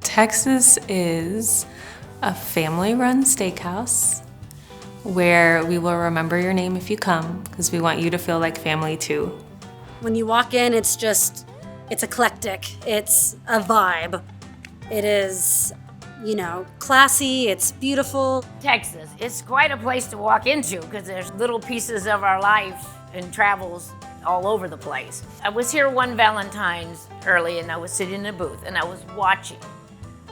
Texas is a family-run steakhouse where we will remember your name if you come, because we want you to feel like family too. When you walk in, it's eclectic. It's a vibe. It is, classy, it's beautiful. Texas, it's quite a place to walk into because there's little pieces of our life and travels all over the place. I was here one Valentine's early and I was sitting in a booth and I was watching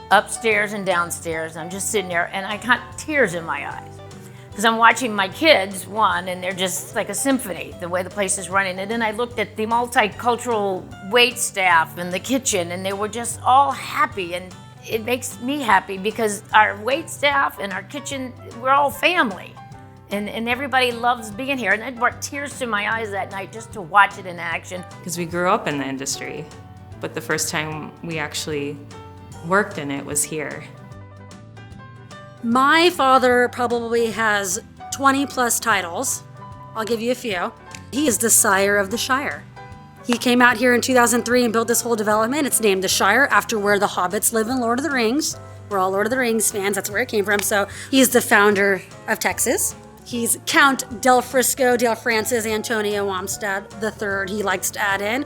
upstairs and downstairs. I'm just sitting there and I got tears in my eyes because I'm watching my kids, and they're just like a symphony, the way the place is running. And then I looked at the multicultural wait staff in the kitchen and they were just all happy, and it makes me happy because our wait staff and our kitchen, we're all family. And everybody loves being here. And it brought tears to my eyes that night just to watch it in action. Because we grew up in the industry, but the first time we actually worked in it was here. My father probably has 20 plus titles. I'll give you a few. He is the sire of the Shire. He came out here in 2003 and built this whole development. It's named the Shire after where the hobbits live in Lord of the Rings. We're all Lord of the Rings fans, that's where it came from. So he's the founder of Texas. He's Count Del Francis Antonio Wamstad III. He likes to add in.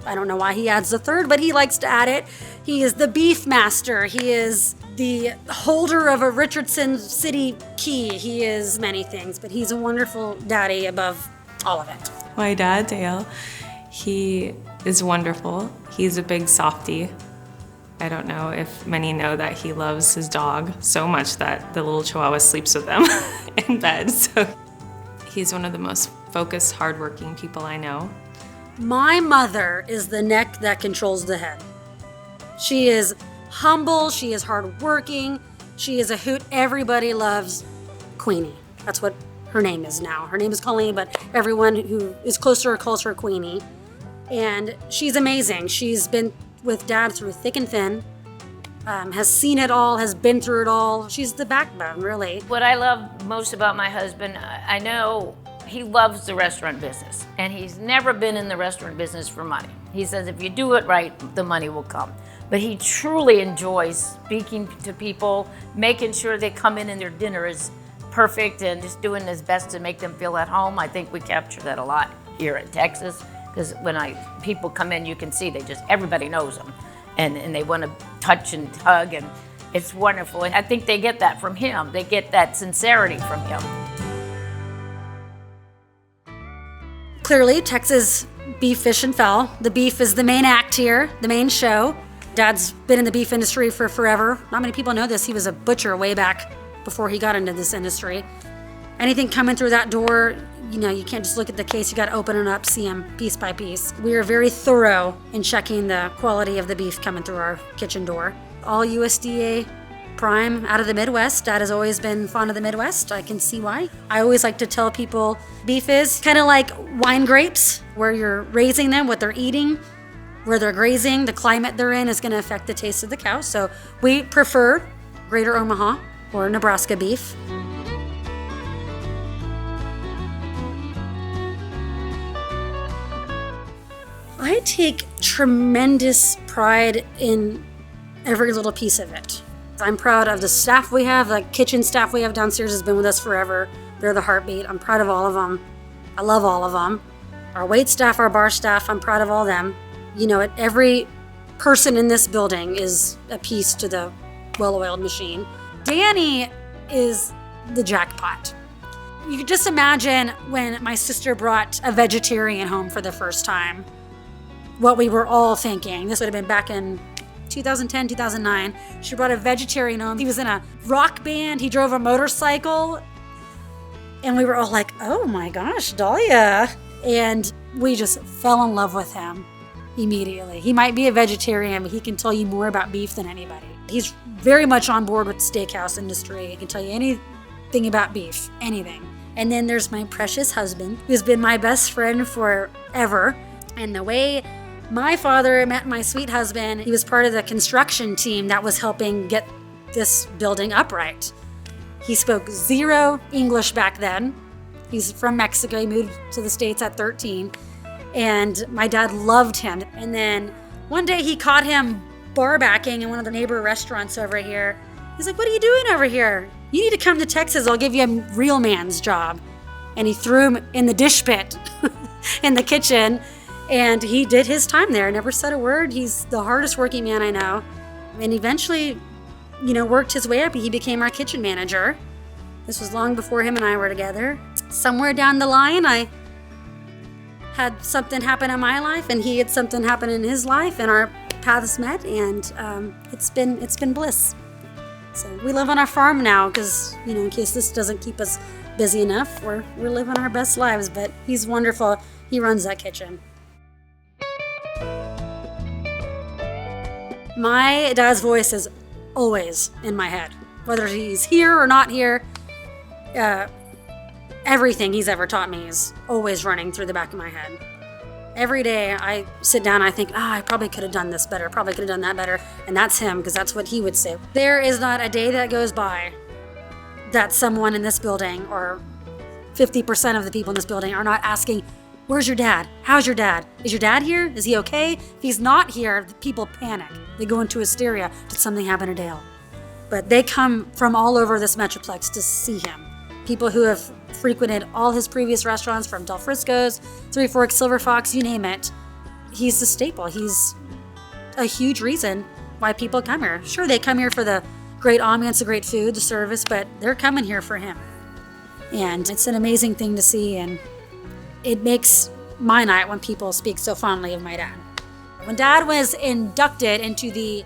I don't know why he adds the third, but he likes to add it. He is the beef master. He is the holder of a Richardson City key. He is many things, but he's a wonderful daddy above all of it. My dad, Dale, he is wonderful. He's a big softie. I don't know if many know that he loves his dog so much that the little Chihuahua sleeps with them in bed. So he's one of the most focused, hardworking people I know. My mother is the neck that controls the head. She is humble, she is hardworking, she is a hoot. Everybody loves Queenie. That's what her name is now. Her name is Colleen, but everyone who is close to her calls her Queenie. And she's amazing. She's been with Dad through thick and thin, has seen it all, has been through it all. She's the backbone, really. What I love most about my husband, I know he loves the restaurant business, and he's never been in the restaurant business for money. He says if you do it right, the money will come. But he truly enjoys speaking to people, making sure they come in and their dinner is perfect, and just doing his best to make them feel at home. I think we capture that a lot here in Texas. Because when people come in, you can see everybody knows them, and they want to touch and hug, and it's wonderful. And I think they get that from him. They get that sincerity from him. Clearly, Texas beef, fish, and fowl. The beef is the main act here, the main show. Dad's been in the beef industry for forever. Not many people know this. He was a butcher way back before he got into this industry. Anything coming through that door, you can't just look at the case, you got to open it up, see them piece by piece. We are very thorough in checking the quality of the beef coming through our kitchen door. All USDA prime out of the Midwest. Dad has always been fond of the Midwest. I can see why. I always like to tell people beef is kind of like wine grapes, where you're raising them, what they're eating, where they're grazing, the climate they're in is going to affect the taste of the cow. So we prefer Greater Omaha or Nebraska beef. I take tremendous pride in every little piece of it. I'm proud of the staff we have. The kitchen staff we have downstairs has been with us forever. They're the heartbeat. I'm proud of all of them. I love all of them. Our wait staff, our bar staff, I'm proud of all them. Every person in this building is a piece to the well-oiled machine. Danny is the jackpot. You could just imagine when my sister brought a vegetarian home for the first time, what we were all thinking. This would have been back in 2010, 2009. She brought a vegetarian home. He was in a rock band. He drove a motorcycle. And we were all like, oh my gosh, Dahlia. And we just fell in love with him immediately. He might be a vegetarian, but he can tell you more about beef than anybody. He's very much on board with the steakhouse industry. He can tell you anything about beef, anything. And then there's my precious husband, who's been my best friend forever. And the way my father met my sweet husband, he was part of the construction team that was helping get this building upright. He spoke zero English back then. He's from Mexico. He moved to the States at 13. And my dad loved him. And then one day he caught him bar backing in one of the neighbor restaurants over here. He's like, "What are you doing over here? You need to come to Texas. I'll give you a real man's job." And he threw him in the dish pit in the kitchen. And he did his time there, never said a word. He's the hardest working man I know. And eventually, worked his way up. He became our kitchen manager. This was long before him and I were together. Somewhere down the line, I had something happen in my life, and he had something happen in his life, and our paths met, and it's been bliss. So we live on our farm now because, in case this doesn't keep us busy enough, we're living our best lives. But he's wonderful. He runs that kitchen. My dad's voice is always in my head, whether he's here or not here. Everything he's ever taught me is always running through the back of my head. Every day I sit down and I think, I probably could have done this better, probably could have done that better. And that's him, because that's what he would say. There is not a day that goes by that someone in this building, or 50% of the people in this building, are not asking, "Where's your dad? How's your dad? Is your dad here? Is he okay?" If he's not here, the people panic. They go into hysteria. Did something happen to Dale? But they come from all over this Metroplex to see him. People who have frequented all his previous restaurants, from Del Frisco's, Three Forks, Silver Fox, you name it. He's the staple. He's a huge reason why people come here. Sure, they come here for the great ambiance, the great food, the service, but they're coming here for him. And it's an amazing thing to see, and it makes my night when people speak so fondly of my dad. When Dad was inducted into the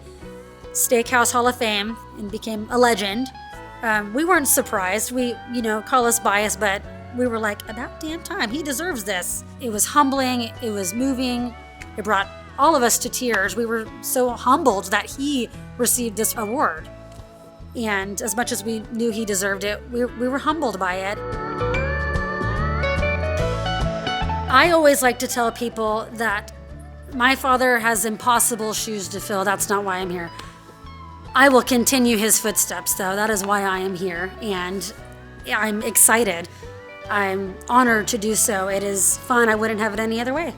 Steakhouse Hall of Fame and became a legend, we weren't surprised. We, call us biased, but we were like, about damn time. He deserves this. It was humbling. It was moving. It brought all of us to tears. We were so humbled that he received this award. And as much as we knew he deserved it, we were humbled by it. I always like to tell people that my father has impossible shoes to fill. That's not why I'm here. I will continue his footsteps, though. That is why I am here, and I'm excited. I'm honored to do so. It is fun. I wouldn't have it any other way.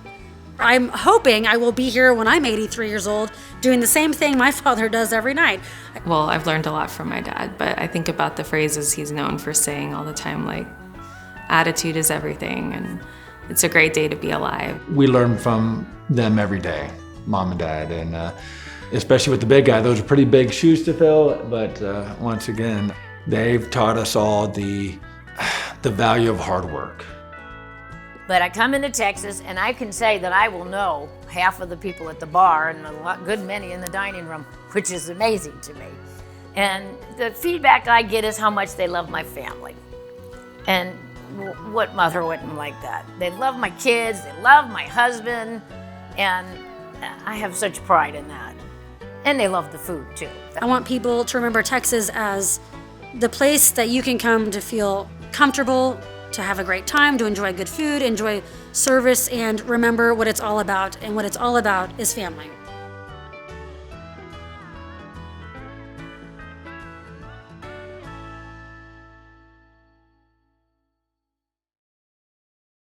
I'm hoping I will be here when I'm 83 years old, doing the same thing my father does every night. Well, I've learned a lot from my dad, but I think about the phrases he's known for saying all the time, like, attitude is everything, and it's a great day to be alive. We learn from them every day, Mom and Dad, and especially with the big guy. Those are pretty big shoes to fill, but once again, they've taught us all the value of hard work. But I come into Texas, and I can say that I will know half of the people at the bar and a good many in the dining room, which is amazing to me. And the feedback I get is how much they love my family. And what mother wouldn't like that? They love my kids, they love my husband, and I have such pride in that. And they love the food, too. I want people to remember Texas as the place that you can come to feel comfortable, to have a great time, to enjoy good food, enjoy service, and remember what it's all about. And what it's all about is family.